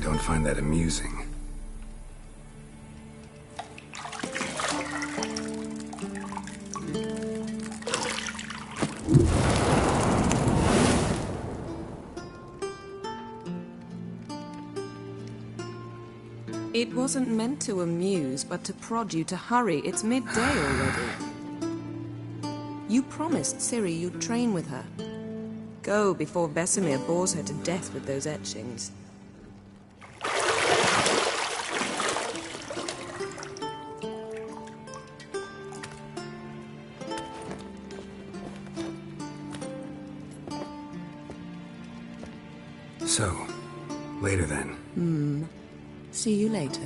don't find that amusing. It wasn't meant to amuse, but to prod you to hurry. It's midday already. You promised Ciri you'd train with her. Go before Vesemir bores her to death with those etchings. So, later then. See you later.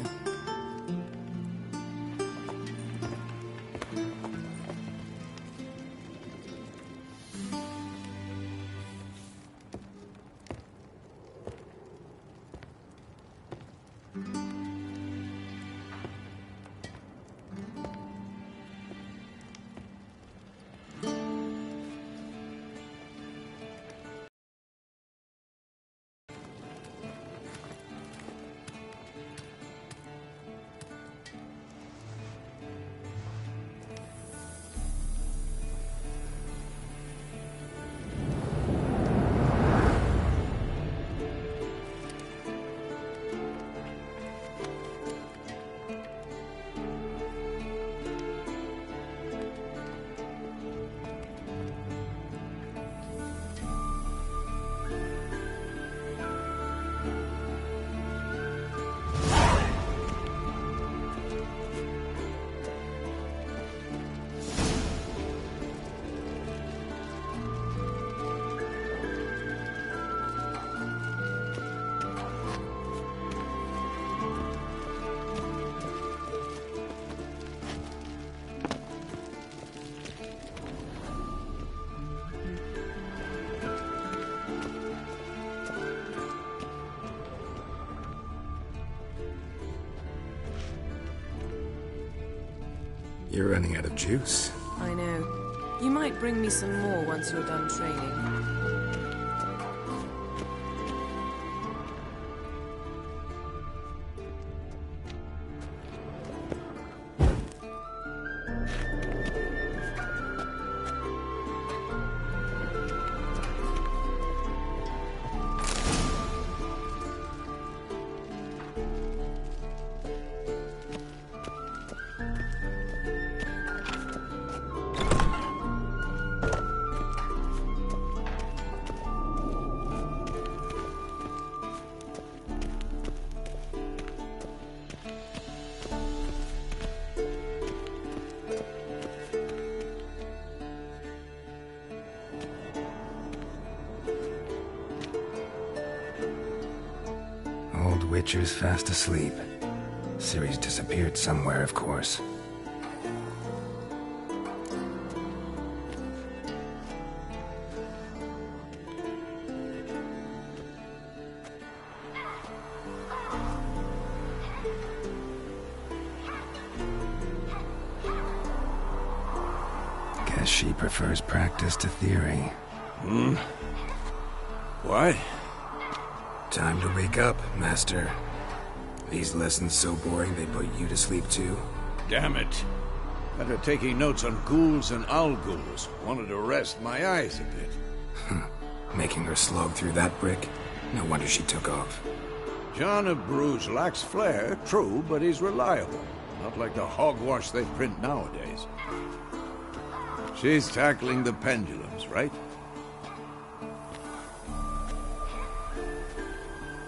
You're running out of juice. I know. You might bring me some more once you're done training. Witcher's fast asleep. Ciri's disappeared somewhere, of course. Guess she prefers practice to theory. What? Time to wake up, Master. These lessons so boring they put you to sleep too? Damn it. After taking notes on ghouls and owl-ghouls, wanted to rest my eyes a bit. Making her slog through that brick? No wonder she took off. John of Bruges lacks flair, true, but he's reliable. Not like the hogwash they print nowadays. She's tackling the pendulums, right?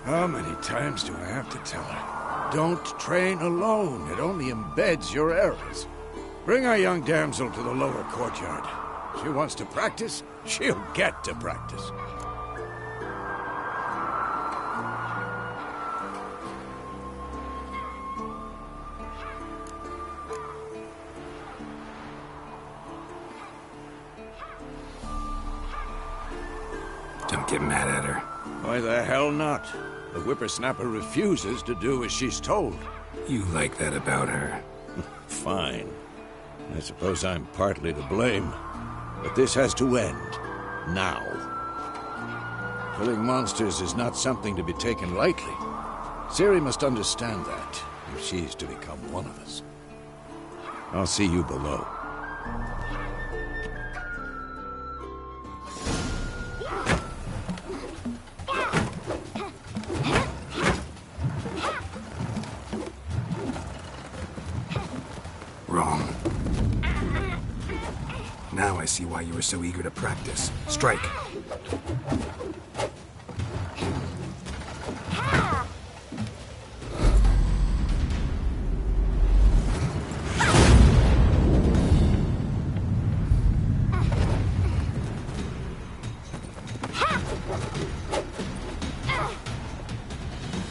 How many times do I have to tell her? Don't train alone. It only embeds your errors. Bring our young damsel to the lower courtyard. She wants to practice, she'll get to practice. Don't get mad at her. Why the hell not? The whippersnapper refuses to do as she's told. You like that about her? Fine. I suppose I'm partly to blame. But this has to end. Now. Killing monsters is not something to be taken lightly. Ciri must understand that, if she's to become one of us. I'll see you below. Wrong. Now I see why you were so eager to practice. Strike.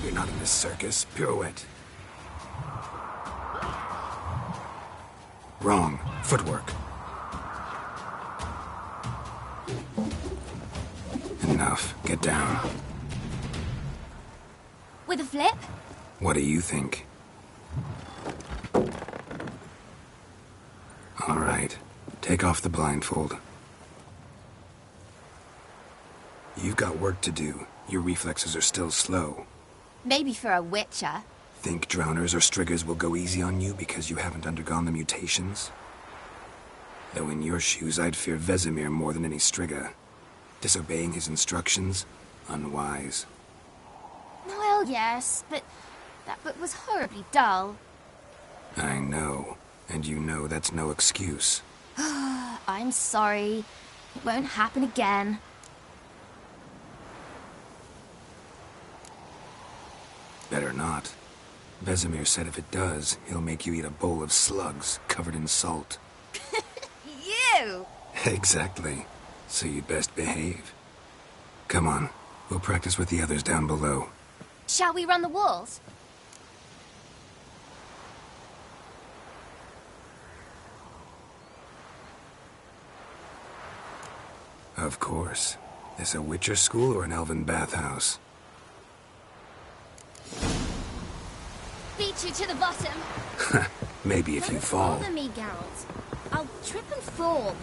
You're not in this circus. Pirouette. Wrong. Footwork. Enough. Get down. With a flip? What do you think? All right. Take off the blindfold. You've got work to do. Your reflexes are still slow. Maybe for a witcher. Think drowners or striggers will go easy on you because you haven't undergone the mutations? Though in your shoes, I'd fear Vesemir more than any strigger. Disobeying his instructions? Unwise. Well, yes, but that book was horribly dull. I know. And you know that's no excuse. I'm sorry. It won't happen again. Better not. Vesemir said if it does, he'll make you eat a bowl of slugs covered in salt. You! Exactly. So you'd best behave. Come on. We'll practice with the others down below. Shall we run the walls? Of course. This a Witcher school or an elven bathhouse? Beat you to the bottom. Maybe if you fall. Don't bother me, Geralt. I'll trip and fall.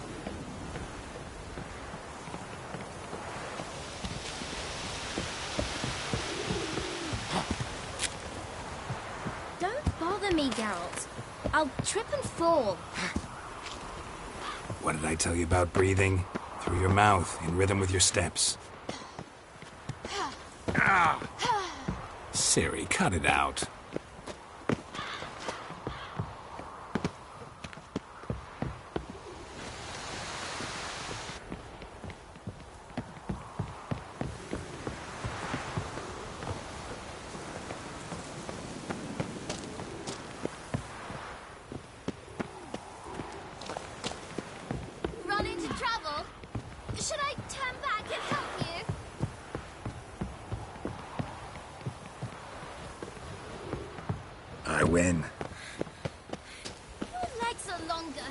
Don't bother me, Geralt. I'll trip and fall. What did I tell you about breathing? Through your mouth, in rhythm with your steps. Ciri, cut it out. Run into trouble? Should I turn back and help you? I win. Your legs are longer.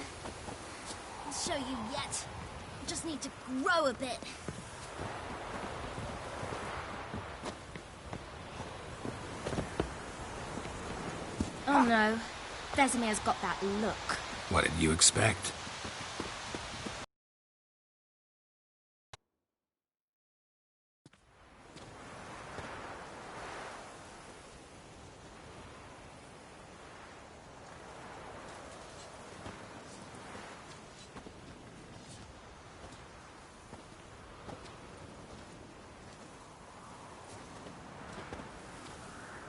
I'll show you yet. I just need to grow a bit. Oh no. Vesemir's got that look. What did you expect?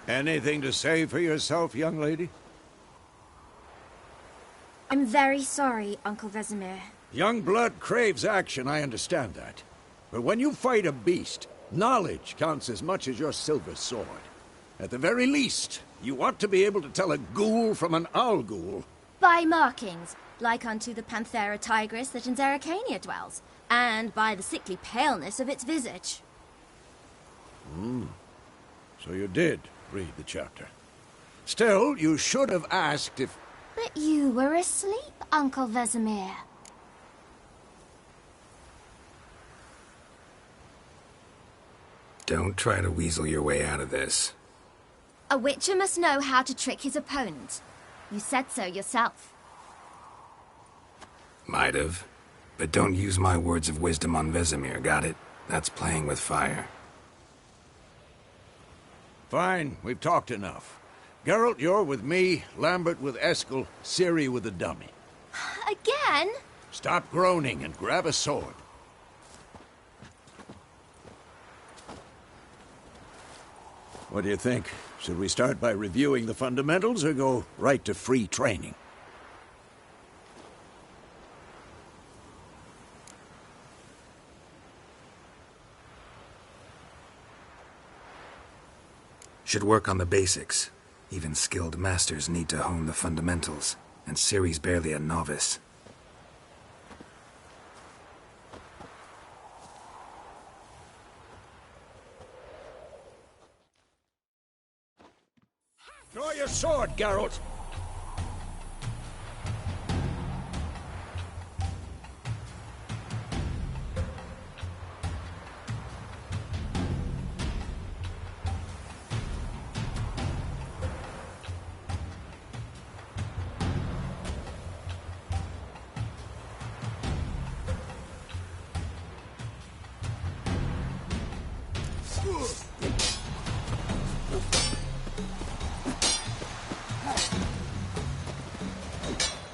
Anything to say for yourself, young lady? I'm very sorry, Uncle Vesemir. Young blood craves action, I understand that. But when you fight a beast, knowledge counts as much as your silver sword. At the very least, you ought to be able to tell a ghoul from an owl ghoul. By markings, like unto the Panthera tigris that in Zerrikania dwells, and by the sickly paleness of its visage. So you did read the chapter. Still, you should have asked if... But you were asleep, Uncle Vesemir. Don't try to weasel your way out of this. A witcher must know how to trick his opponent. You said so yourself. Might have. But don't use my words of wisdom on Vesemir, got it? That's playing with fire. Fine, we've talked enough. Geralt, you're with me, Lambert with Eskel, Ciri with the dummy. Again? Stop groaning and grab a sword. What do you think? Should we start by reviewing the fundamentals or go right to free training? Should work on the basics. Even skilled masters need to hone the fundamentals, and Ciri's barely a novice. Draw your sword, Geralt!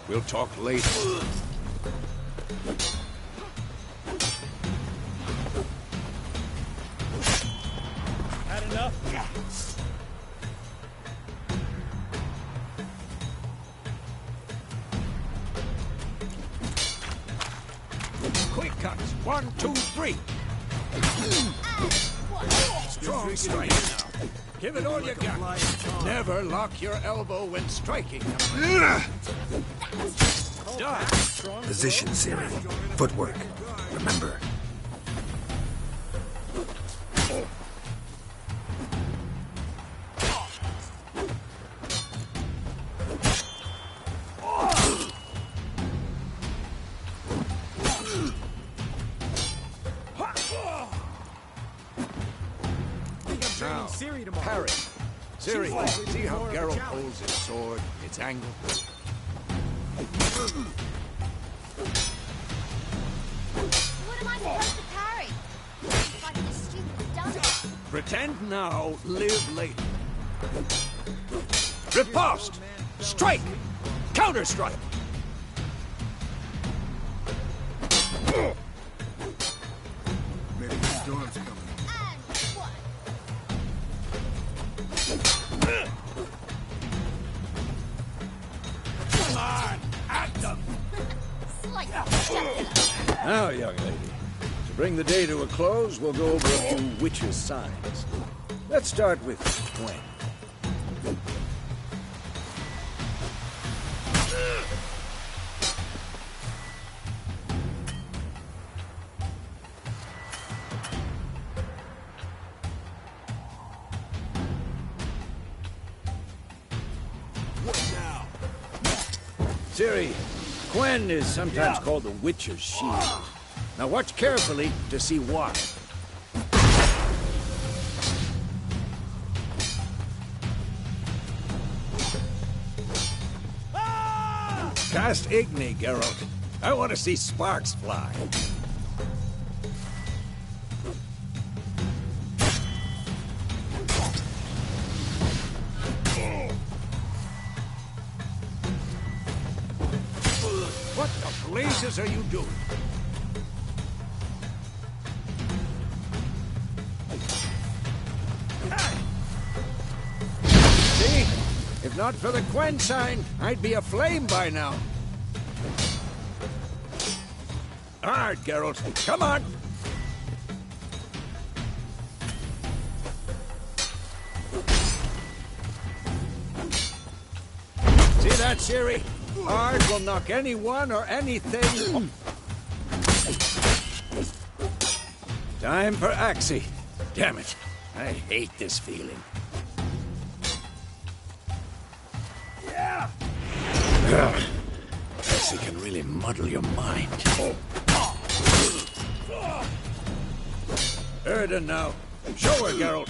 We'll talk later. Had enough? Quick cuts. 1, 2, 3. Strong strike now. Give it all you got. Never lock your elbow when striking. Done. Position, Ciri. Footwork. Remember. Now, parry. Ciri, see how Geralt holds his sword, its angle? What am I supposed to parry? Fighting a stupid dummy. Pretend now, live later. Riposte! Strike! Counter-strike! Maybe the storm's coming. And what? Come on! At them! Slightly ridiculous. Now, young lady, to bring the day to a close, we'll go over a few witches' signs. Let's start with Gwen. Ciri, Gwen is sometimes called the Witcher's Shield. Now watch carefully to see why. Cast Igni, Geralt. I want to see sparks fly. What the blazes are you doing? See? If not for the Gwen sign, I'd be aflame by now. Hard, Geralt. Come on! See that, Ciri? Hard will knock anyone or anything. Time for Axii. Damn it. I hate this feeling. Yeah. Axii can really muddle your mind. Erden now. Show her, Geralt.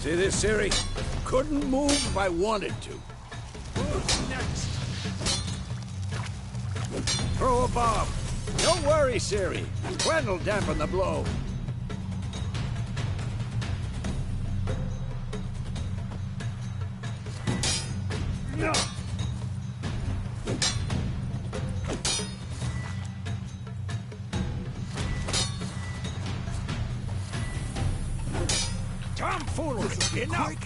See this, Ciri? Couldn't move if I wanted to. Who's next? throw a bomb. Don't worry, Ciri. Gwen'll dampen the blow. No. Tomfoolery! Enough!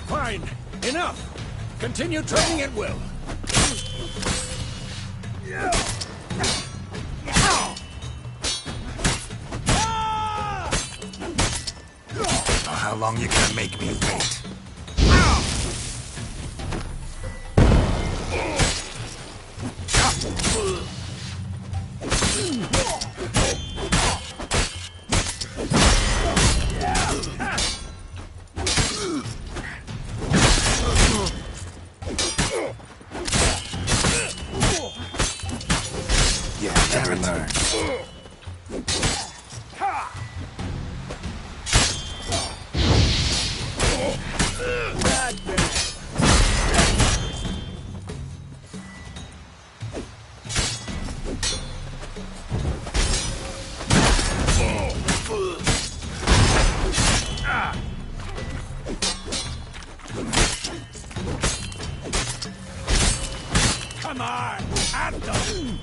Fine. Enough. Continue training at will. How long you gonna make me wait? Yeah, never learn. Come on! At them!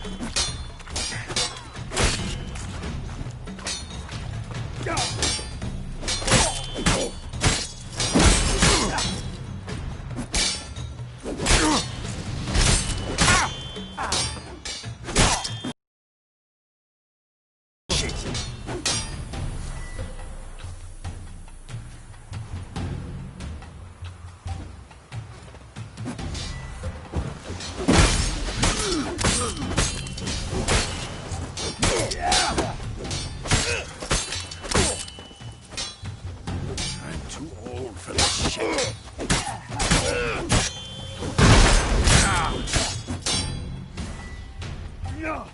I'm too old for this shit. No.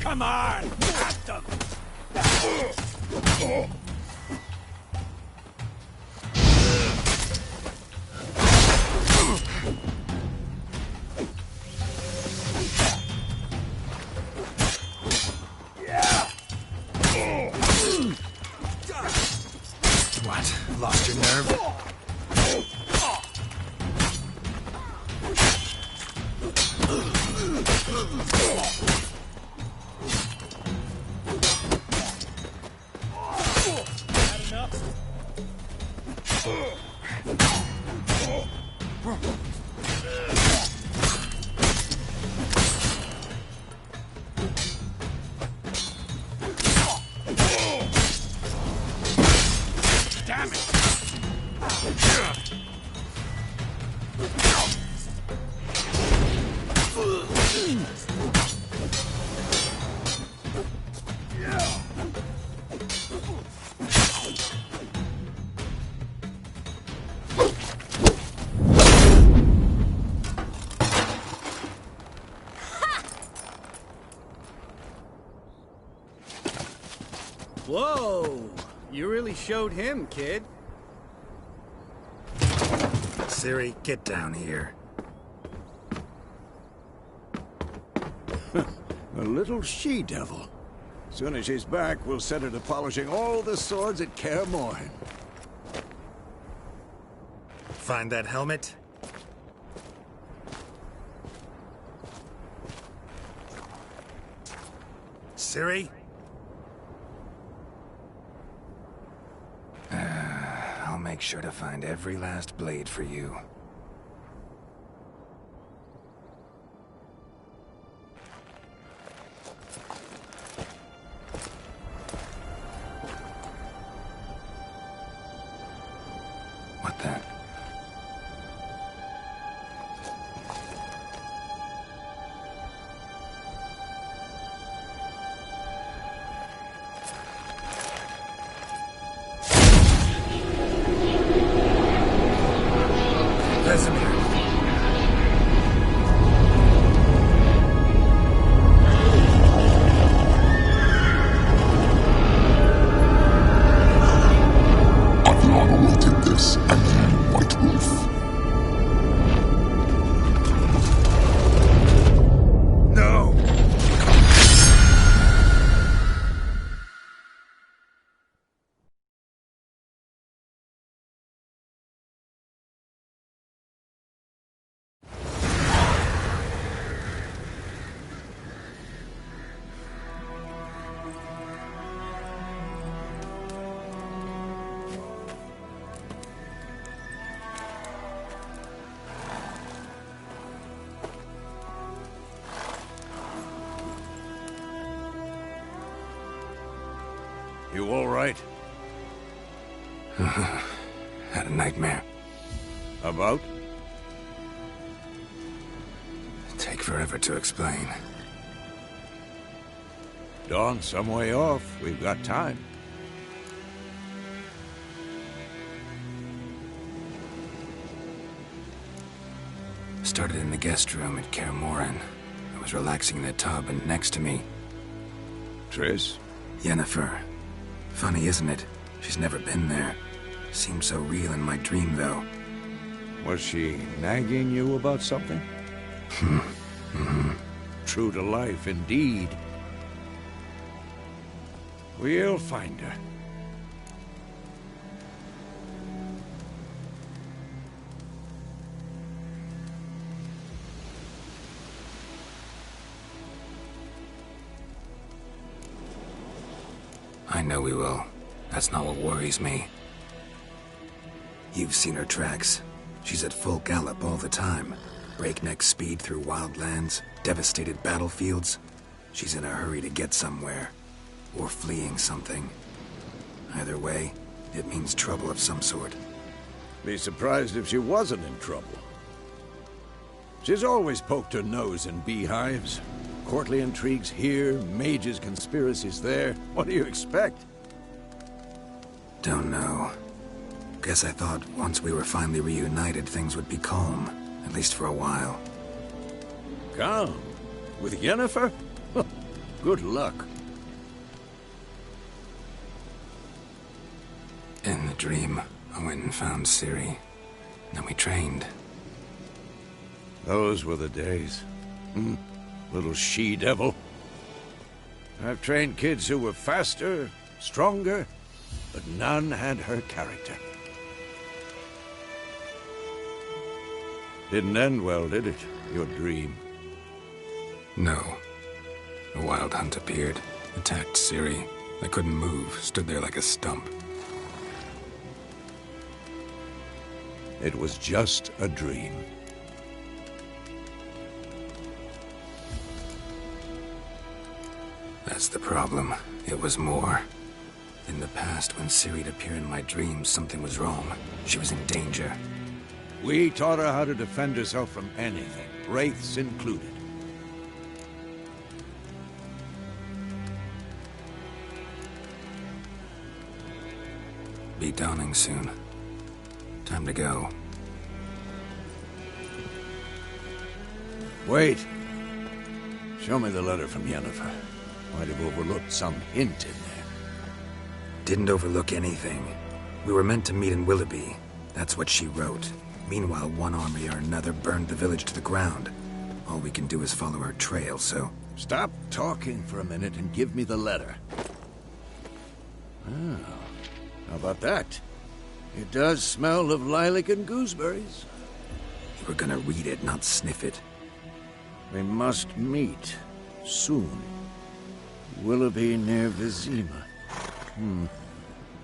Come on! At them! What? Lost your nerve? Damn it! Whoa! You really showed him, kid. Ciri, get down here. A little she-devil. Soon as she's back, we'll set her to polishing all the swords at Kaer Morhen. Find that helmet? Ciri? I'll make sure to find every last blade for you. What the? Vesemir. Adriana will take this, and you, White Wolf. No! You all right? Had a nightmare. About? Take forever to explain. Dawn's some way off. We've got time. Started in the guest room at Kaer Morhen. I was relaxing in the tub, and next to me, Triss? Yennefer. Funny, isn't it? She's never been there. Seemed so real in my dream, though. Was she nagging you about something? True to life, indeed. We'll find her. I know we will. That's not what worries me. You've seen her tracks. She's at full gallop all the time. Breakneck speed through wild lands, devastated battlefields. She's in a hurry to get somewhere. Or fleeing something. Either way, it means trouble of some sort. Be surprised if she wasn't in trouble. She's always poked her nose in beehives. Courtly intrigues here, mages' conspiracies there. What do you expect? Don't know. Guess I thought once we were finally reunited, things would be calm. At least for a while. Calm? With Yennefer? Good luck. In the dream, I went and found Ciri. Then we trained. Those were the days. Little she-devil. I've trained kids who were faster, stronger, but none had her character. Didn't end well, did it? Your dream? No. A wild hunt appeared, attacked Ciri. I couldn't move, stood there like a stump. It was just a dream. That's the problem. It was more. In the past, when Ciri'd appear in my dreams, something was wrong. She was in danger. We taught her how to defend herself from anything, wraiths included. Be dawning soon. Time to go. Wait. Show me the letter from Yennefer. Might have overlooked some hint in there. didn't overlook anything. We were meant to meet in Willoughby. That's what she wrote. Meanwhile, one army or another burned the village to the ground. All we can do is follow her trail, so... Stop talking for a minute and give me the letter. Oh, how about that? It does smell of lilac and gooseberries. You were gonna read it, not sniff it. We must meet. Soon. Willoughby near Vizima.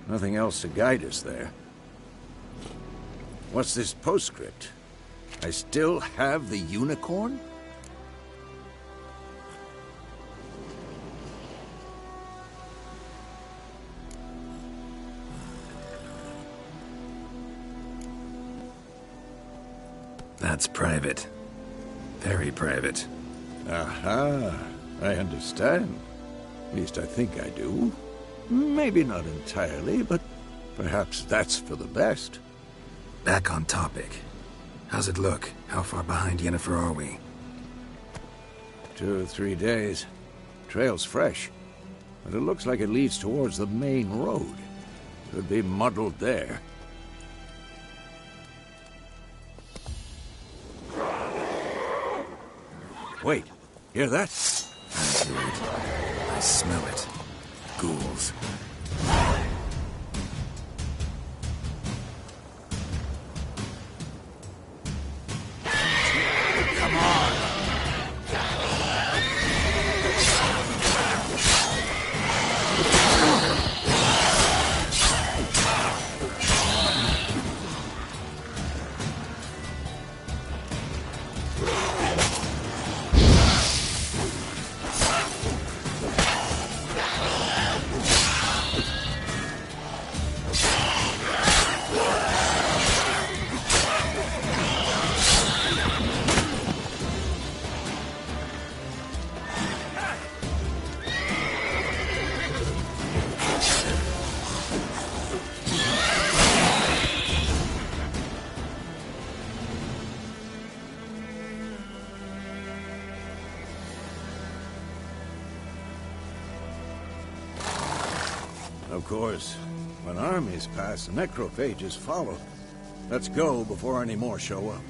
Nothing else to guide us there. What's this postscript? I still have the unicorn? That's private. Very private. Aha, I understand. At least I think I do. Maybe not entirely, but perhaps that's for the best. Back on topic. How's it look? How far behind Yennefer are we? 2 or 3 days. Trail's fresh, but it looks like it leads towards the main road. Could be muddled there. Wait, hear that? I hear it. I smell it. Ghouls. Of course, when armies pass, necrophages follow. Let's go before any more show up.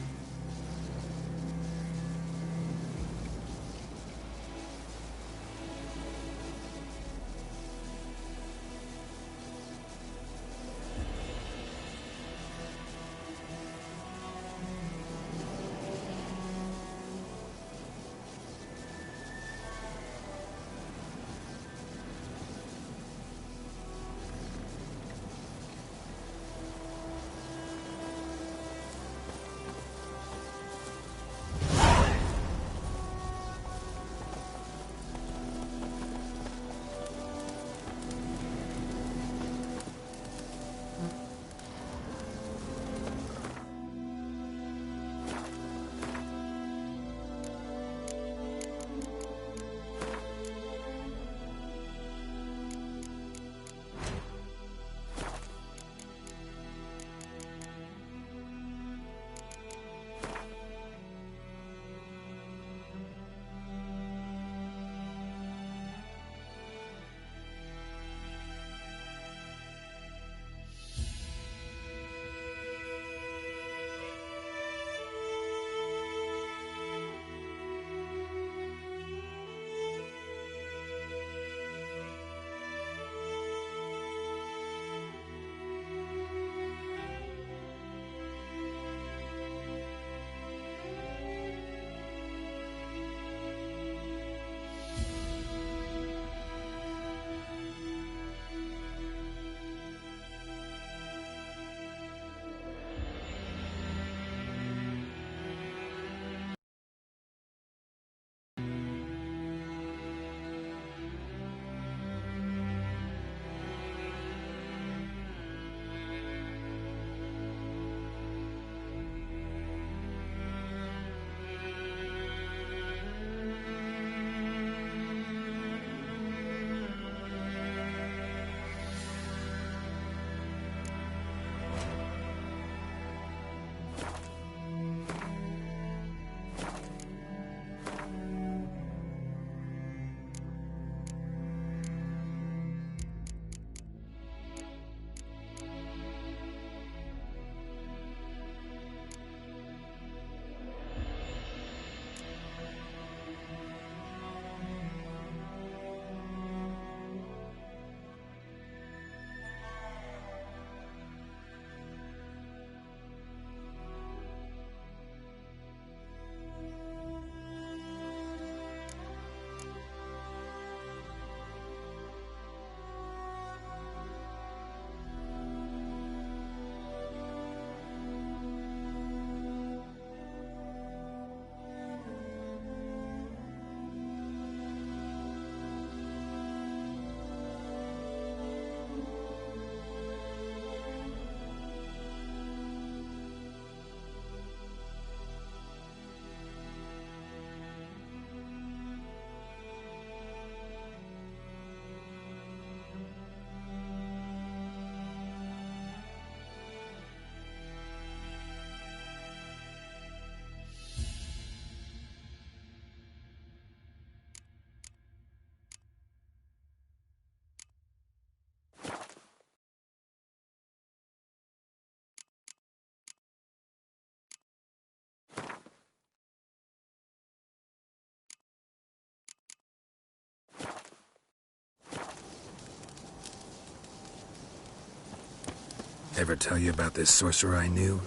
Ever tell you about this sorcerer I knew?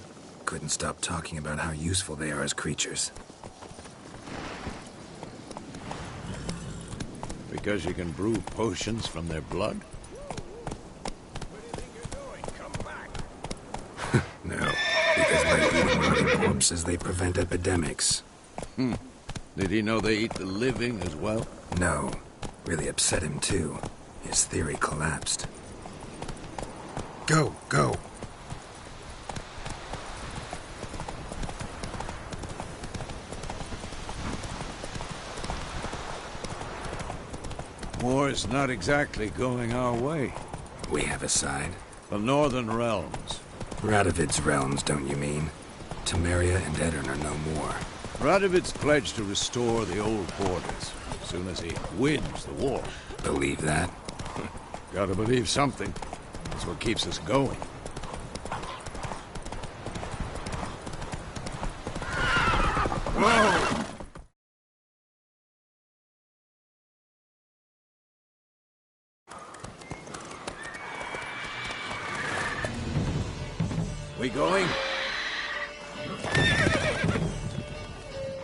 Couldn't stop talking about how useful they are as creatures. Because you can brew potions from their blood? No, because by eating rotting corpses, they prevent epidemics. Did he know they eat the living as well? No. Really upset him, too. His theory collapsed. Go, go! War's not exactly going our way. We have a side. The Northern Realms. Radovid's realms, don't you mean? Temeria and Edirn are no more. Radovid's pledged to restore the old borders as soon as he wins the war. Believe that? Gotta believe something. That's what keeps us going. Whoa! We going?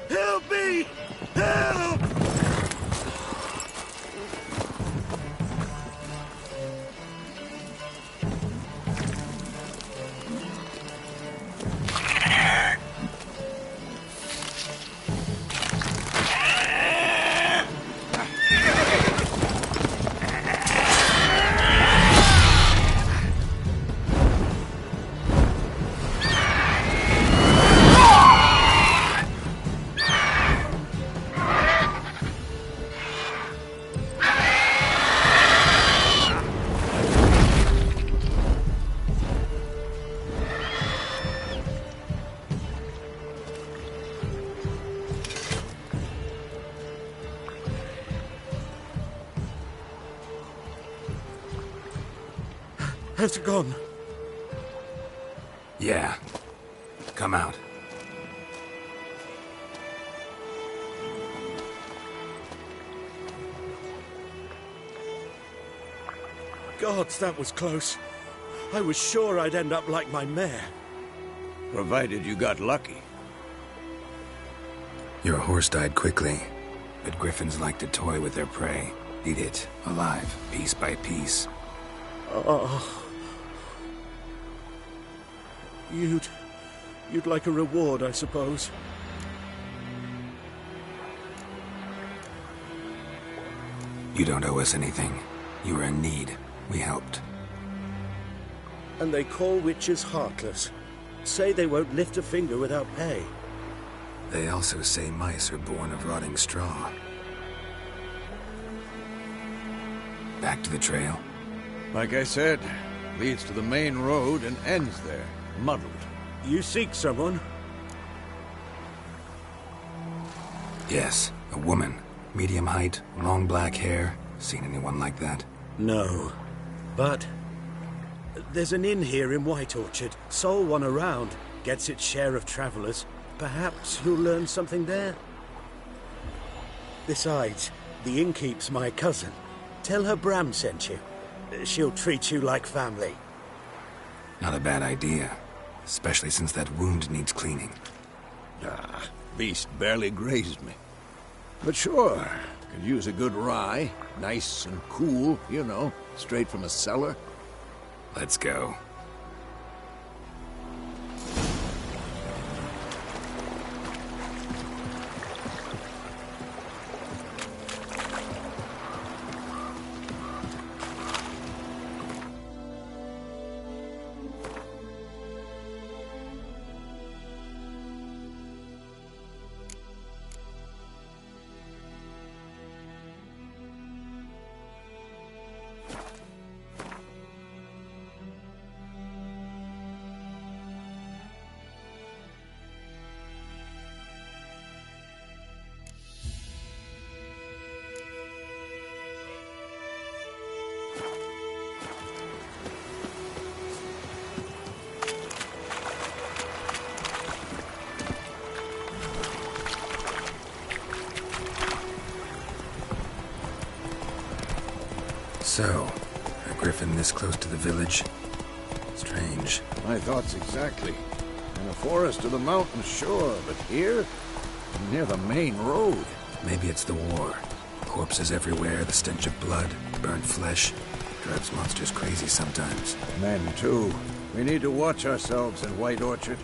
Help me! Help! Has it gone? Yeah. Come out. Gods, that was close. I was sure I'd end up like my mare. Provided you got lucky. Your horse died quickly, but griffins like to toy with their prey. Eat it, alive, piece by piece. Oh. You'd like a reward, I suppose. You don't owe us anything. You were in need. We helped. And they call witches heartless. Say they won't lift a finger without pay. They also say mice are born of rotting straw. Back to the trail? Like I said, leads to the main road and ends there, muddled. You seek someone? Yes, a woman. Medium height, long black hair. Seen anyone like that? No. But there's an inn here in White Orchard. Sole one around. Gets its share of travelers. Perhaps you'll learn something there. Besides, the innkeep's my cousin. Tell her Bram sent you. She'll treat you like family. Not a bad idea. Especially since that wound needs cleaning. Ah, beast barely grazed me. But sure, could use a good rye. Nice and cool, you know, straight from a cellar. Let's go. So, a griffin this close to the village? Strange. My thoughts exactly. In a forest or the mountains, sure, but here? Near the main road. Maybe it's the war. Corpses everywhere, the stench of blood, burnt flesh. Drives monsters crazy sometimes. Men, too. We need to watch ourselves in White Orchard.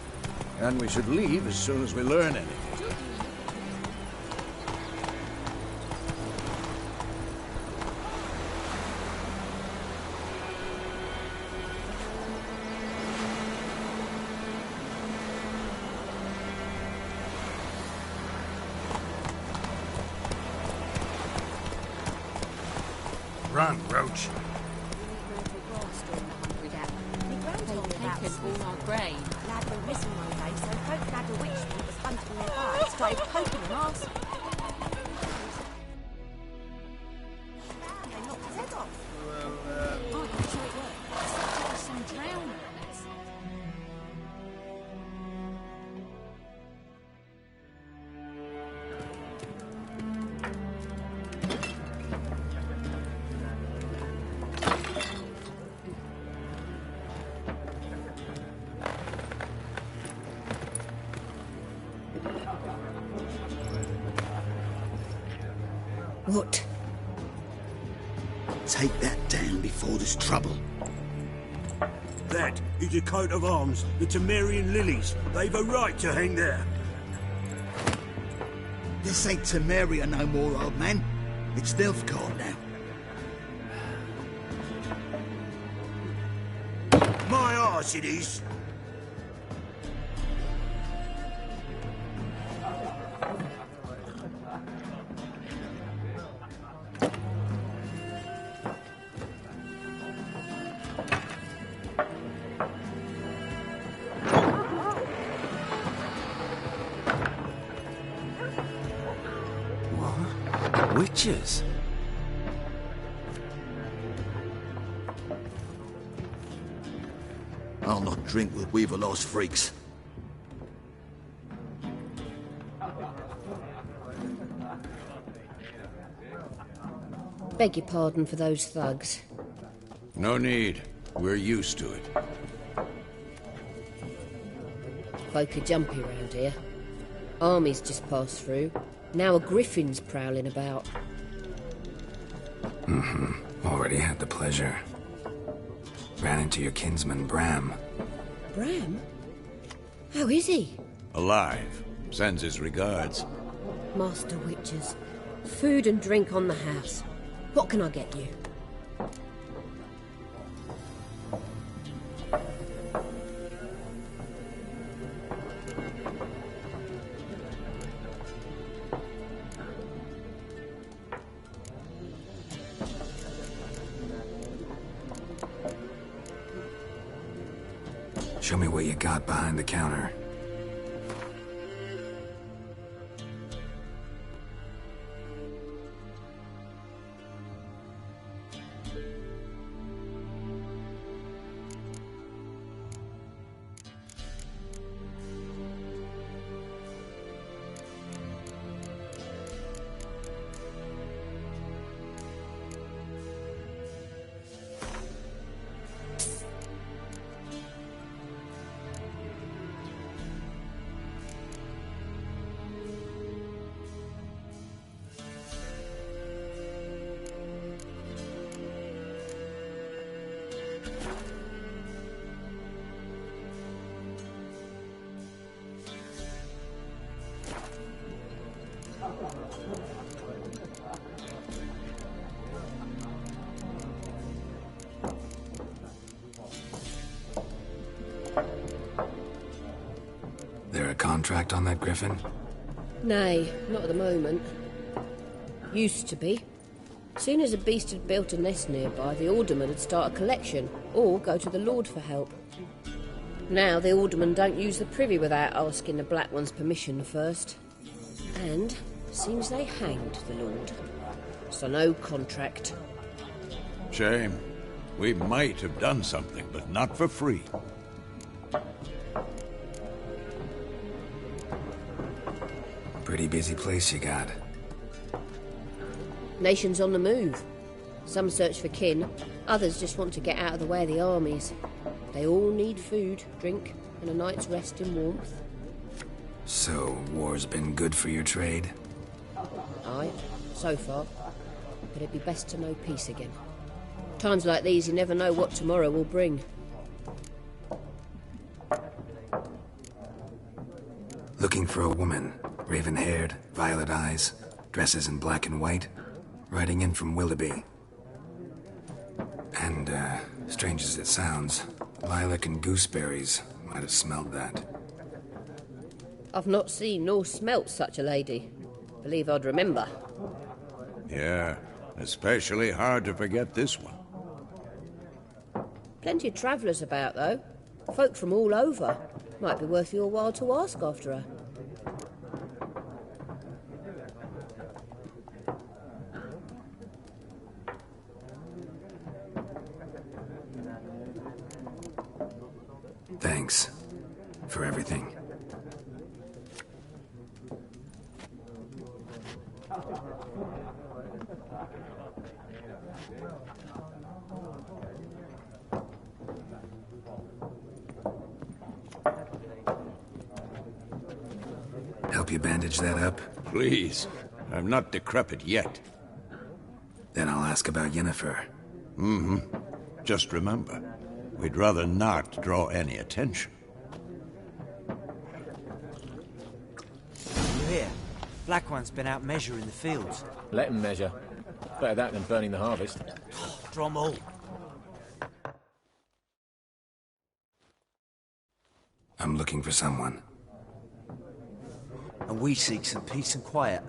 And we should leave as soon as we learn anything. Run, Roach. All our grain. Lad were missing one day, so folk had a witch that was hunting nearby. Started poking him arse. They knocked his head off. Oh, that's how it works. There's some drowning in us. What? Take that down before there's trouble. That is a coat of arms, the Temerian lilies. They've a right to hang there. This ain't Temeria no more, old man. It's Nilfgaard now. My arse it is. Witches? I'll not drink with Weaverlost freaks. Beg your pardon for those thugs. No need. We're used to it. Folk are jumpy round here. Armies just passed through. Now a griffin's prowling about. Already had the pleasure. Ran into your kinsman, Bram. Bram? How is he? Alive. Sends his regards. Master Witches. Food and drink on the house. What can I get you? Show me what you got behind the counter. There a contract on that griffin? Nay, not at the moment. Used to be. Soon as a beast had built a nest nearby, the alderman would start a collection, or go to the Lord for help. Now the aldermen don't use the privy without asking the Black One's permission first. And seems they hanged the Lord. So no contract. Shame. We might have done something, but not for free. Pretty busy place you got. Nations on the move. Some search for kin, others just want to get out of the way of the armies. They all need food, drink, and a night's rest in warmth. So, war's been good for your trade? Aye, so far. But it'd be best to know peace again. Times like these, you never know what tomorrow will bring. Looking for a woman, raven-haired, violet eyes, dresses in black and white, riding in from Willoughby. And, strange as it sounds, lilac and gooseberries might have smelled that. I've not seen nor smelt such a lady. Believe I'd remember. Yeah, especially hard to forget this one. Plenty of travellers about, though. Folk from all over. Might be worth your while to ask after her. Thanks for everything. Help you bandage that up? Please. I'm not decrepit yet. Then I'll ask about Yennefer. Mm-hmm. Just remember, we'd rather not draw any attention. You hear? Black One's been out measuring the fields. Let him measure. Better that than burning the harvest. Drommel. I'm looking for someone. And we seek some peace and quiet.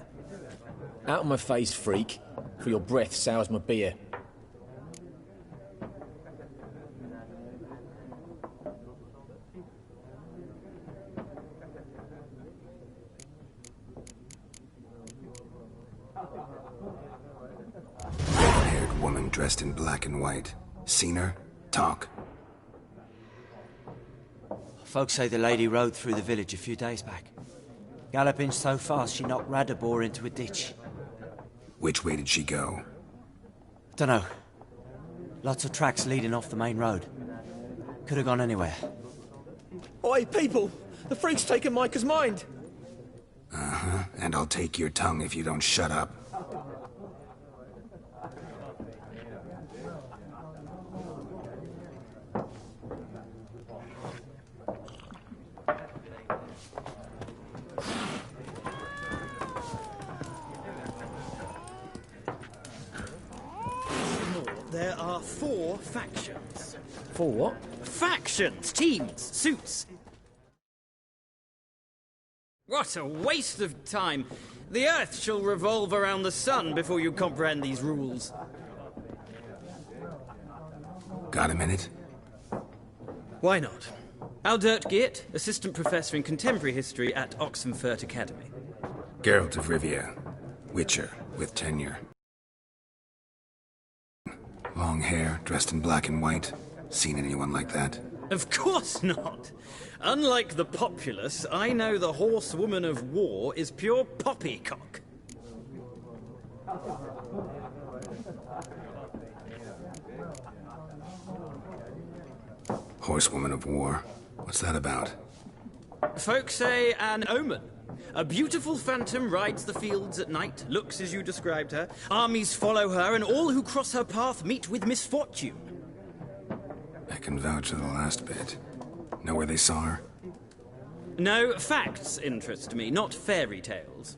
Out of my face, freak. For your breath sours my beer. Red-haired woman dressed in black and white. Seen her? Talk. Folks say the lady rode through the village a few days back. Galloping so fast she knocked Radabor into a ditch. Which way did she go? Dunno. Lots of tracks leading off the main road. Could have gone anywhere. Oi, people! The freak's taken Micah's mind! Uh-huh, and I'll take your tongue if you don't shut up. There are 4 factions. 4 what? Factions, teams, suits. What a waste of time. The Earth shall revolve around the sun before you comprehend these rules. Got a minute? Why not? Aldert Geert, Assistant Professor in Contemporary History at Oxenfurt Academy. Geralt of Rivia. Witcher, with tenure. Long hair, dressed in black and white. Seen anyone like that? Of course not. Unlike the populace, I know the horsewoman of war is pure poppycock. Horsewoman of war? What's that about? Folks say an omen. A beautiful phantom rides the fields at night, looks as you described her. Armies follow her, and all who cross her path meet with misfortune. I can vouch for the last bit. Know where they saw her? No, facts interest me, not fairy tales.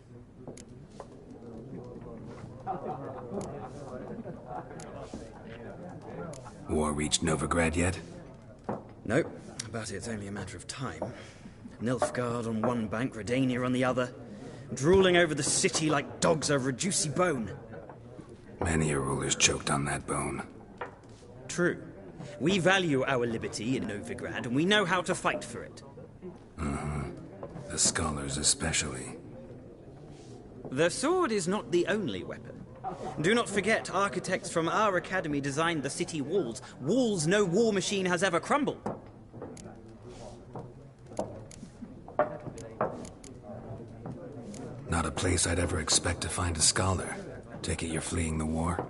War reached Novigrad yet? Nope, but it's only a matter of time. Nilfgaard on one bank, Redania on the other, drooling over the city like dogs over a juicy bone. Many a ruler's choked on that bone. True. We value our liberty in Novigrad, and we know how to fight for it. Uh-huh. The scholars especially. The sword is not the only weapon. Do not forget, architects from our academy designed the city walls. Walls no war machine has ever crumbled. Not a place I'd ever expect to find a scholar. Take it you're fleeing the war?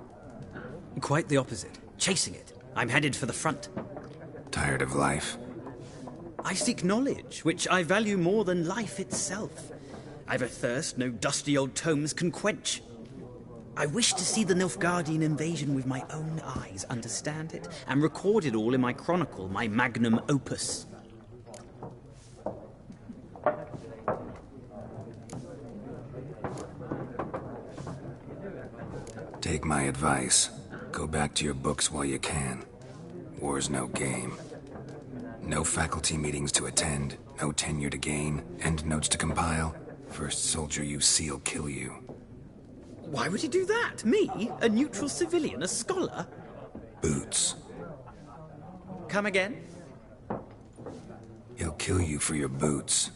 Quite the opposite. Chasing it. I'm headed for the front. Tired of life? I seek knowledge, which I value more than life itself. I've a thirst no dusty old tomes can quench. I wish to see the Nilfgaardian invasion with my own eyes, understand it, and record it all in my chronicle, my magnum opus. Take my advice. Go back to your books while you can. War's no game. No faculty meetings to attend, no tenure to gain, end notes to compile. First soldier you see will kill you. Why would he do that? Me? A neutral civilian? A scholar? Boots. Come again? He'll kill you for your boots.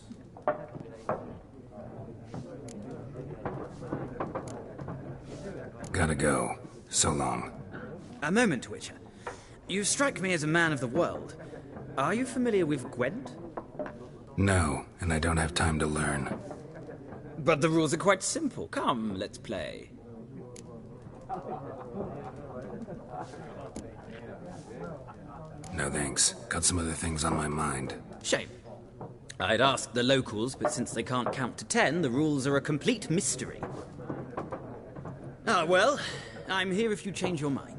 Gotta go. So long. A moment, Witcher. You strike me as a man of the world. Are you familiar with Gwent? No, and I don't have time to learn. But the rules are quite simple. Come, let's play. No thanks. Got some other things on my mind. Shame. I'd ask the locals, but since they can't count to 10, the rules are a complete mystery. Ah, well, I'm here if you change your mind.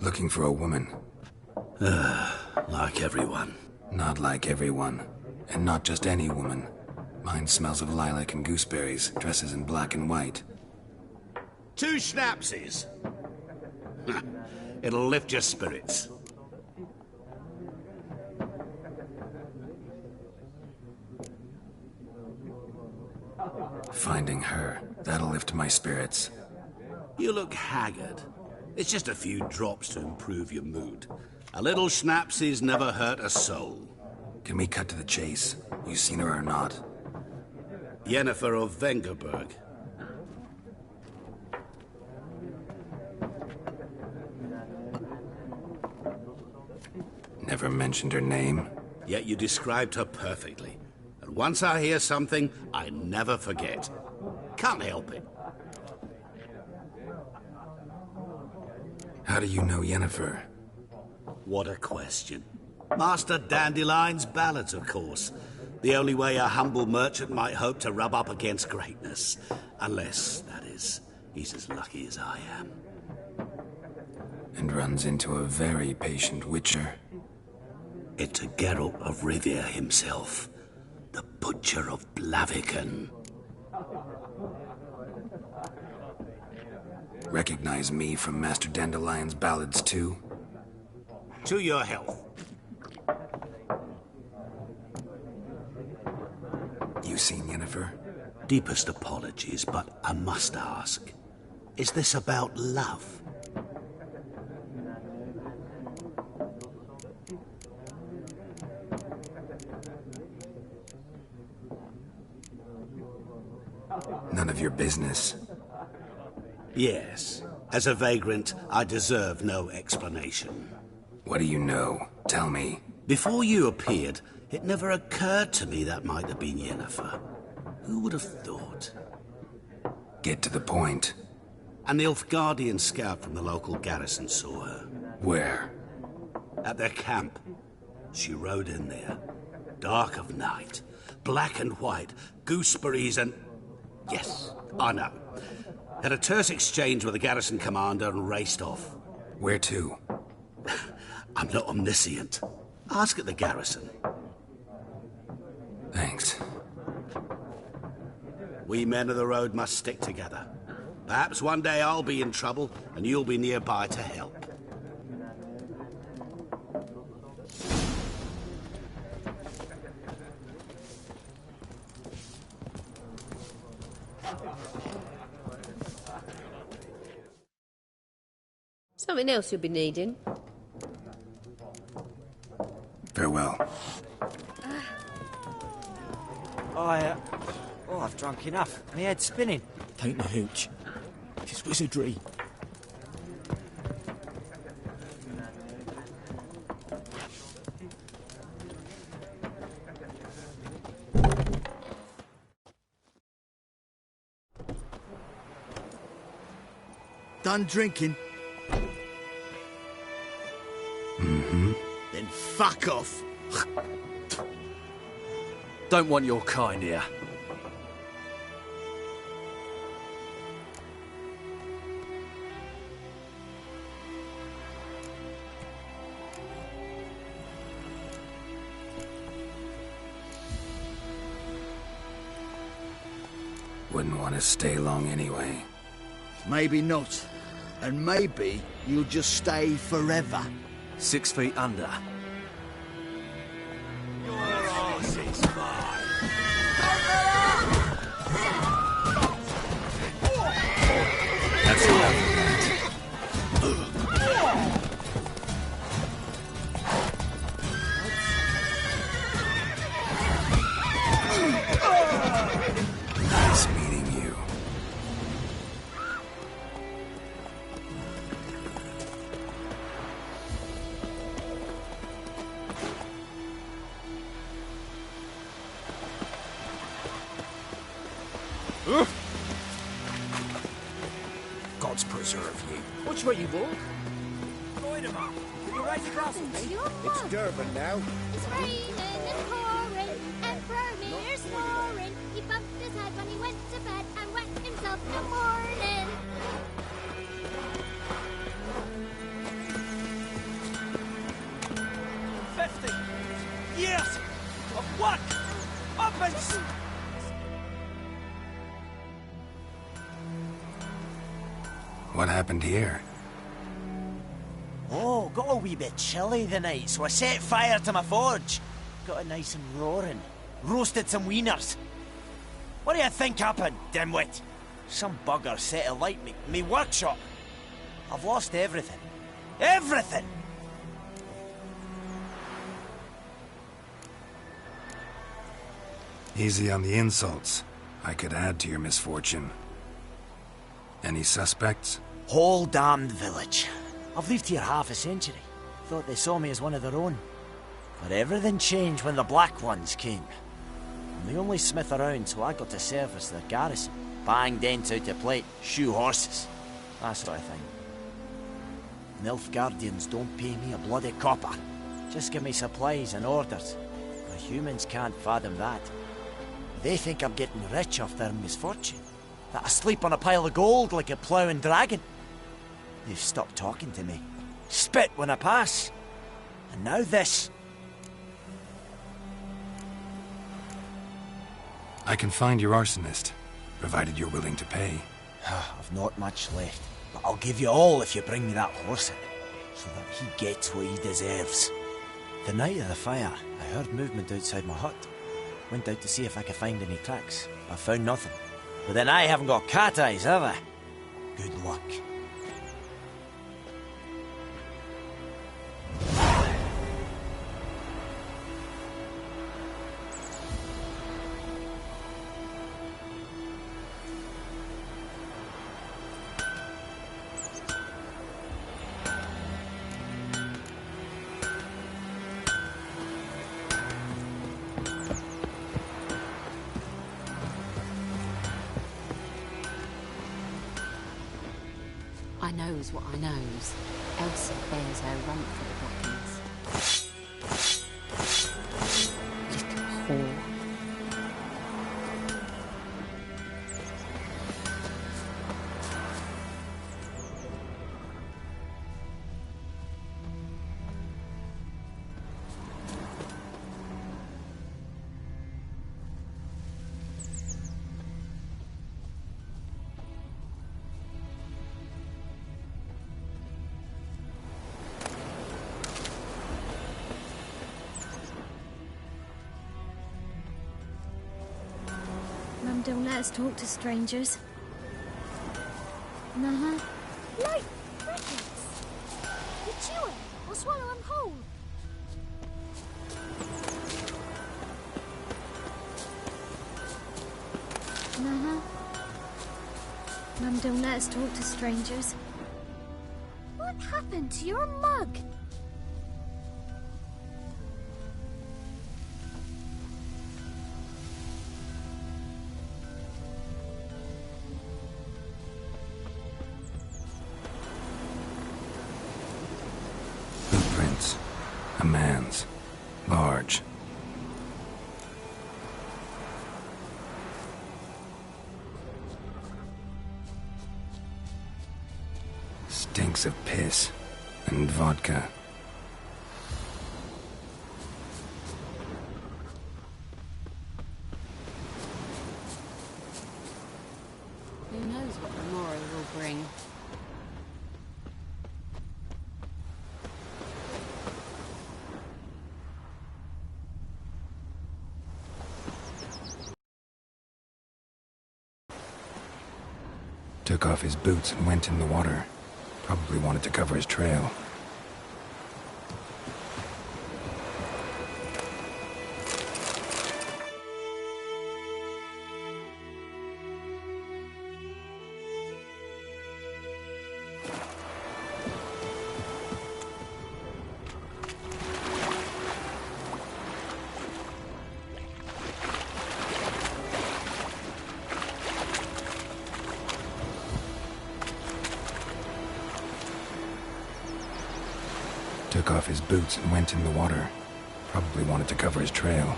Looking for a woman. Like everyone. Not like everyone. And not just any woman. Mine smells of lilac and gooseberries, dresses in black and white. 2 schnapsies. It'll lift your spirits. Finding her, that'll lift my spirits. You look haggard. It's just a few drops to improve your mood. A little schnapsies never hurt a soul. Can we cut to the chase? You seen her or not? Yennefer of Vengerberg. Never mentioned her name? Yet you described her perfectly. And once I hear something, I never forget. Can't help it. How do you know Yennefer? What a question. Master Dandelion's ballads, of course. The only way a humble merchant might hope to rub up against greatness. Unless, that is, he's as lucky as I am. And runs into a very patient witcher. It's Geralt of Rivia himself. The Butcher of Blaviken. Recognize me from Master Dandelion's ballads, too? To your health. You seen Yennefer? Deepest apologies, but I must ask. Is this about love? None of your business. Yes. As a vagrant, I deserve no explanation. What do you know? Tell me. Before you appeared, it never occurred to me that might have been Yennefer. Who would have thought? Get to the point. An Nilfgaardian scout from the local garrison saw her. Where? At their camp. She rode in there. Dark of night. Black and white. Gooseberries and... Yes, I know. Had a terse exchange with the garrison commander and raced off. Where to? I'm not omniscient. Ask at the garrison. Thanks. We men of the road must stick together. Perhaps one day I'll be in trouble and you'll be nearby to help. Something else you'll be needing. Farewell. I've drunk enough. My head's spinning. Tain't the hooch. It's wizardry. Done drinking? Mm-hmm. Then fuck off. Don't want your kind here. Wouldn't want to stay long anyway. Maybe not. And maybe you'll just stay forever. 6 feet under. Your arse is mine. That's enough of that. Nice meeting you. Gods preserve ye. Which way you walk? Join him up. Can you raise a glass with me? It's Durban now. It's raining and pouring, and Vermeer's snoring. He bumped his head when he went to bed and wet himself in the morning. Years of work, ovens. What happened here? Oh, got a wee bit chilly the night, so I set fire to my forge. Got it nice and roaring. Roasted some wieners. What do you think happened, dimwit? Some bugger set alight me workshop. I've lost everything. Everything! Easy on the insults. I could add to your misfortune. Any suspects? Whole damned village. I've lived here half a century. Thought they saw me as one of their own. But everything changed when the Black Ones came. I'm the only smith around, so I got to service their garrison. Bang dents out to plate, shoe horses. That sort of thing. Nilfgaardians don't pay me a bloody copper. Just give me supplies and orders. The humans can't fathom that. They think I'm getting rich off their misfortune. That I sleep on a pile of gold like a ploughing dragon. They've stopped talking to me. Spit when I pass. And now this. I can find your arsonist, provided you're willing to pay. I've not much left, but I'll give you all if you bring me that horse in, so that he gets what he deserves. The night of the fire, I heard movement outside my hut. Went out to see if I could find any tracks. I found nothing. But then I haven't got cat eyes, have I? Good luck. I knows what I knows. Elsa bears her rump for the Blackens. Little whore. Mum don't let us talk to strangers. Uh-huh. Like crickets. You chew it or swallow them whole. Uh-huh. Mum don't let us talk to strangers. What happened to your mug? A man's. Large. Stinks of piss and vodka. Who knows what the morrow will bring? Took off his boots and went in the water. Probably wanted to cover his trail. Took off his boots and went in the water. Probably wanted to cover his trail.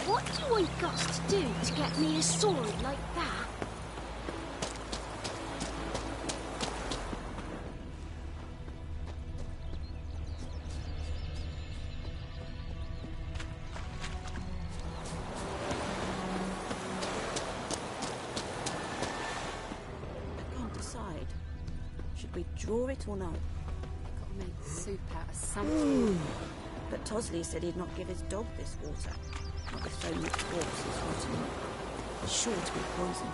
What do I got to do to get me a sword like that? I can't decide. Should we draw it or not? Gotta make soup out of something. But Tosley said he'd not give his dog this water. Not with so much corpses rotting. It's sure to be poison.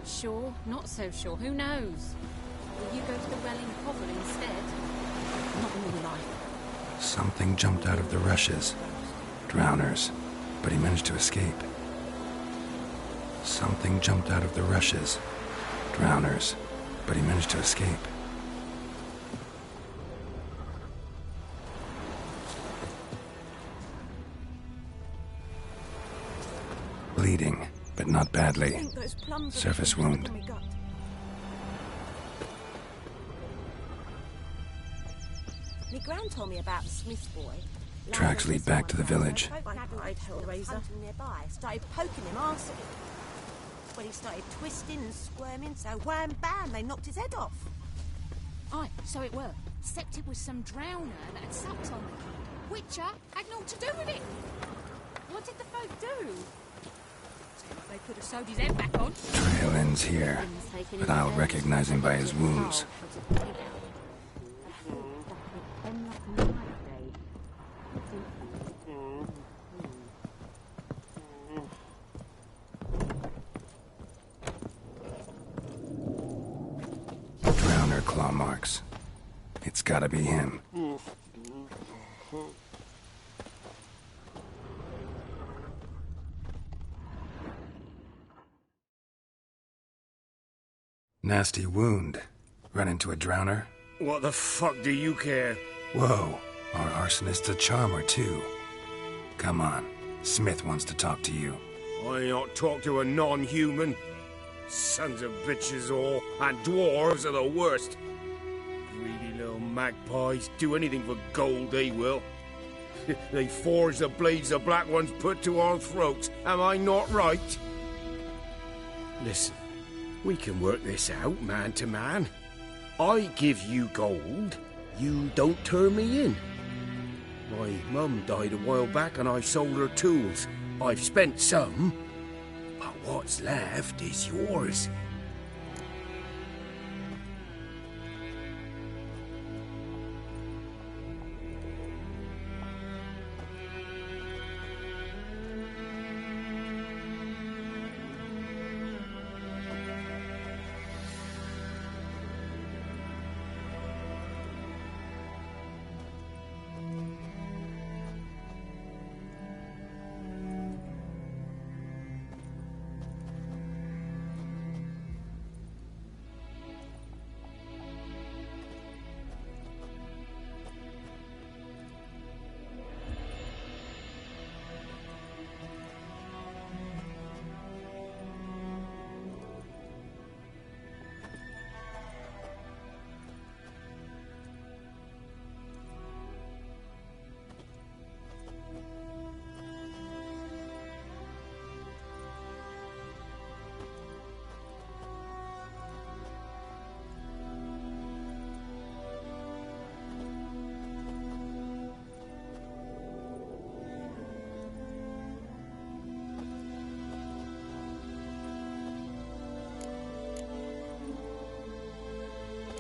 Sure, not so sure. Who knows? Will you go to the Welling Hovel instead? Not in your life. Something jumped out of the rushes. Drowners. But he managed to escape. Something jumped out of the rushes. Drowners. But he managed to escape. Bleeding, but not badly. Surface wound. My gran told me about Smith's boy. Tracks lead back to the village. I'd Hellraiser. Nearby, started poking him arsehole. When he started twisting and squirming, so wham bam, they knocked his head off. Aye, so it were. Except it was some drowner that had supped on me. Witcher had naught to do with it. What did the folk do? They could have sewed his head back on. Trail ends here, but I'll recognize him by his wounds. Drowner claw marks. It's gotta be him. Nasty wound. Run into a drowner? What the fuck do you care? Whoa, our arsonist's a charmer too. Come on, Smith wants to talk to you. I ain't not talk to a non-human. Sons of bitches all, and dwarves are the worst. Greedy little magpies, do anything for gold they will. They forge the blades the black ones put to our throats, am I not right? Listen, we can work this out, man to man. I give you gold, you don't turn me in. My mum died a while back and I sold her tools. I've spent some, but what's left is yours.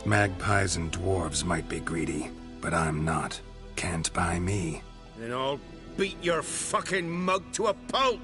Magpies and dwarves might be greedy, but I'm not. Can't buy me. Then I'll beat your fucking mug to a pulp!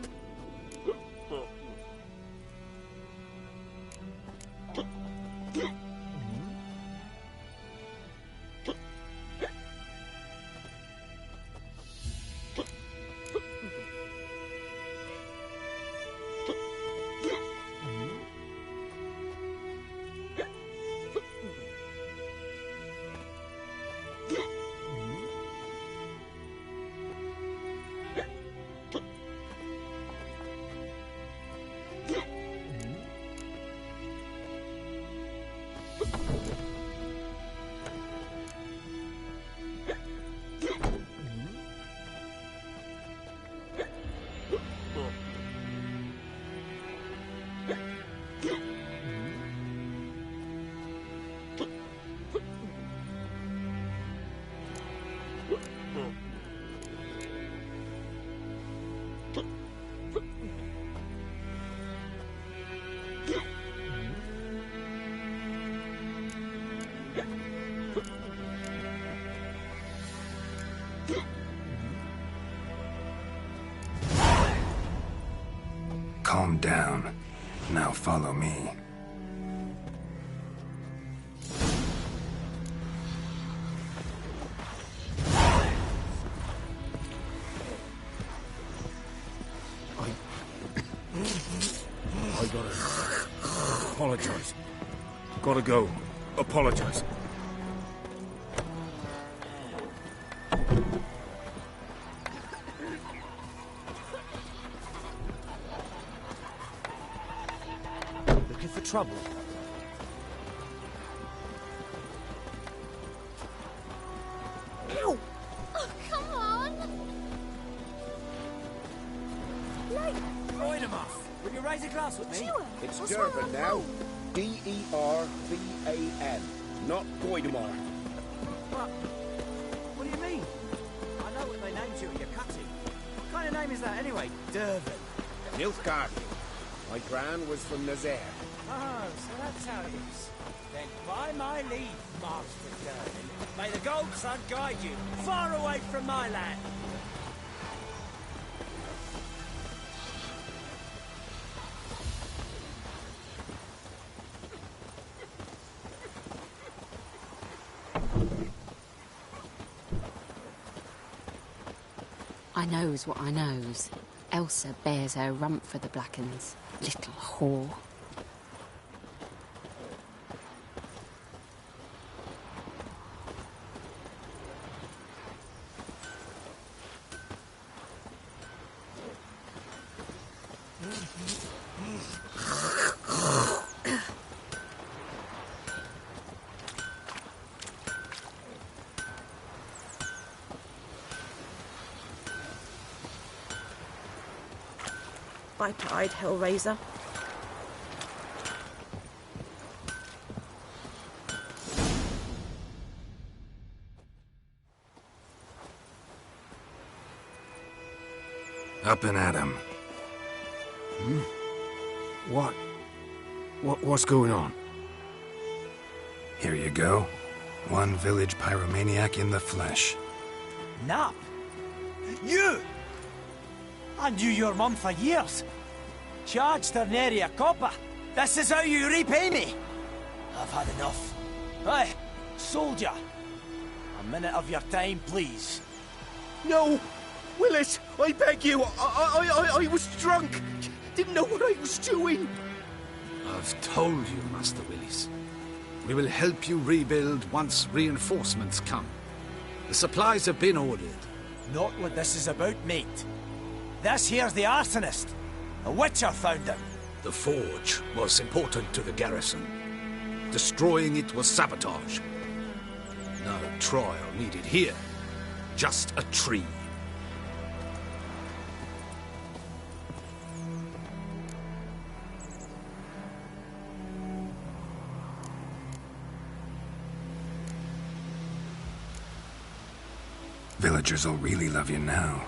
Calm down. Now follow me. I gotta apologize. Gotta go. Apologize. Looking for trouble? Ow! Oh, come on! Like... Oidemouth, will you raise a glass with me? Sure. It's What's Dervan wrong? now. D-E-R-V-A-N. Not Goidemar. What do you mean? I know what they named you at your cutting. What kind of name is that anyway? Dervan. Nilfgaard. My gran was from Nazaire. Oh, so that's how it is. Then by my leave, Master Dervan, may the Gold Sun guide you far away from my land. I knows what I knows. Elsa bears her rump for the Blackens. Little whore. By tide, Hellraiser. Up and at 'em. What's going on? Here you go. One village pyromaniac in the flesh. Nap? You! I knew your mum for years. Charged her nary a copper. This is how you repay me. I've had enough. Aye, soldier. A minute of your time, please. No! Willis, I beg you! I was drunk! Didn't know what I was doing! I've told you, Master Willis. We will help you rebuild once reinforcements come. The supplies have been ordered. Not what this is about, mate. This here's the arsonist. A witcher found him. The forge was important to the garrison. Destroying it was sabotage. No trial needed here. Just a tree. Villagers will really love you now.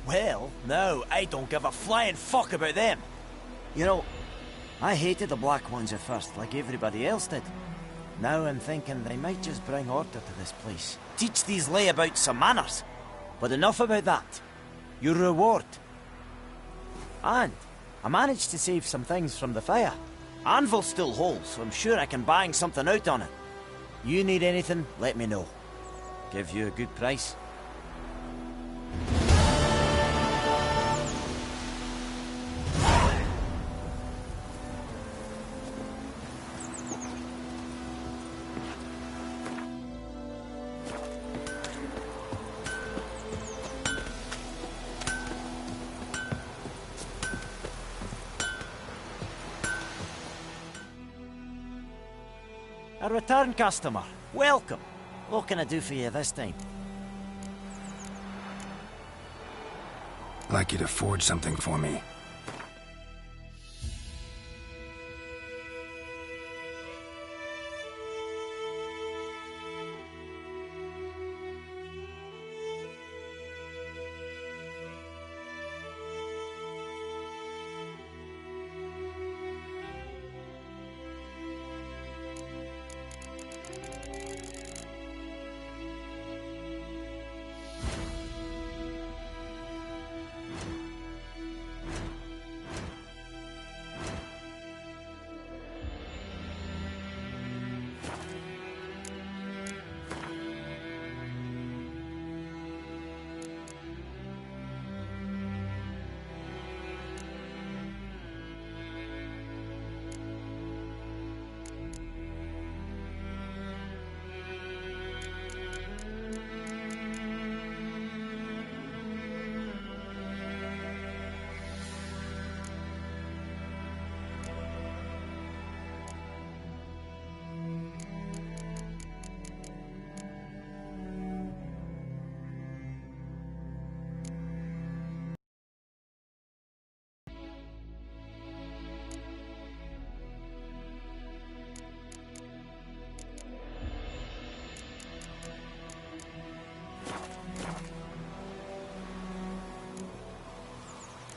Well, no, I don't give a flying fuck about them. You know, I hated the Black Ones at first, like everybody else did. Now I'm thinking they might just bring order to this place. Teach these layabouts some manners. But enough about that. Your reward. And I managed to save some things from the fire. Anvil's still whole, so I'm sure I can bang something out on it. You need anything, let me know. Give you a good price. A return customer. Welcome. What can I do for you this time? I'd like you to forge something for me.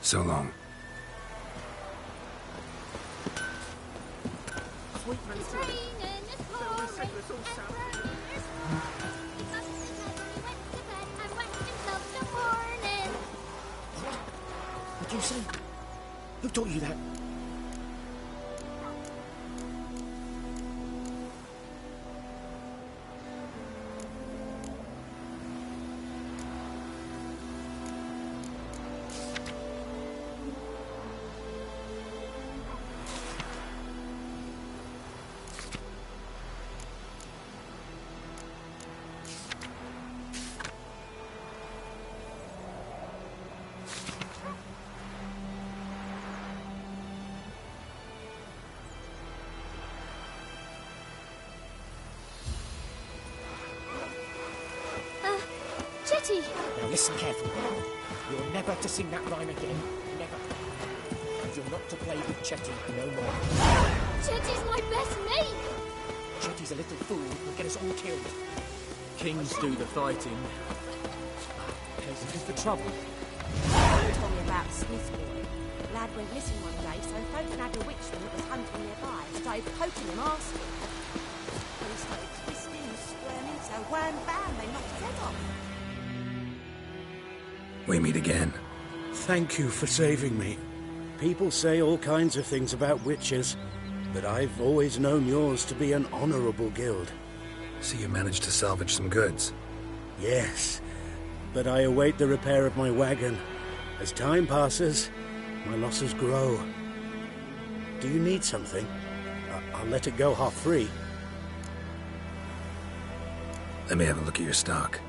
So long. What'd you say? Who taught you that? Chetty! Now listen carefully. You're never to sing that rhyme again. Never. And you're not to play with Chetty no more. Chetty's my best mate! Chetty's a little fool who'll get us all killed. Kings do the fighting. Here's the trouble. They told me about Smith boy. Lad went missing one day, so folk had a witchman that was hunting nearby. Started poking him, asking. And he started twisting and squirming, so wham bam, they knocked his head off. We meet again. Thank you for saving me. People say all kinds of things about witches, but I've always known yours to be an honorable guild. So you managed to salvage some goods? Yes, but I await the repair of my wagon. As time passes, my losses grow. Do you need something? I'll let it go half-free. Let me have a look at your stock.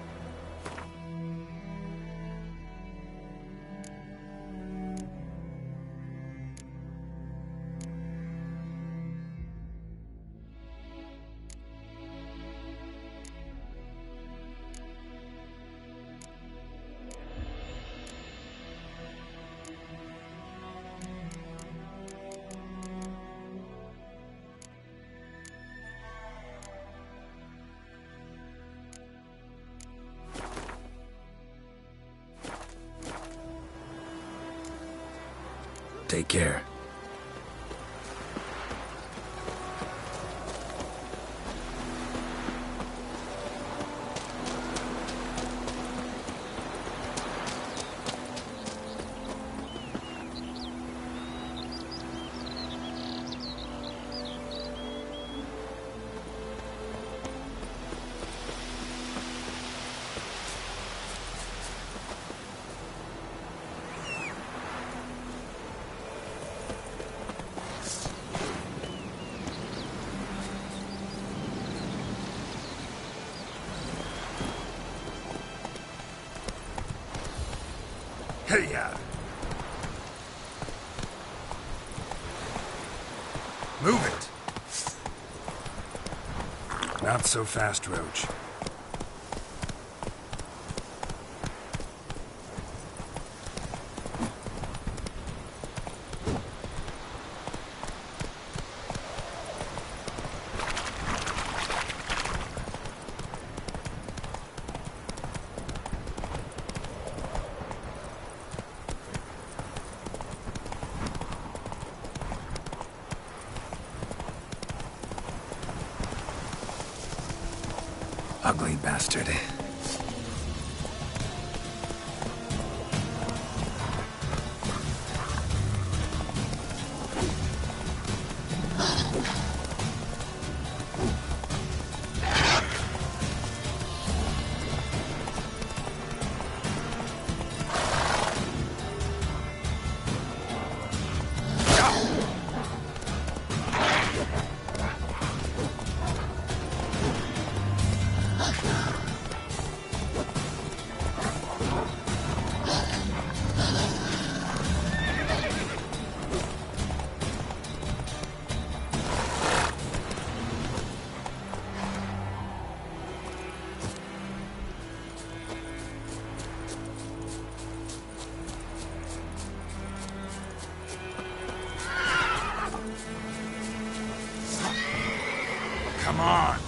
Take care. Hey-ya! Move it! Not so fast, Roach. Ugly bastard. Come on!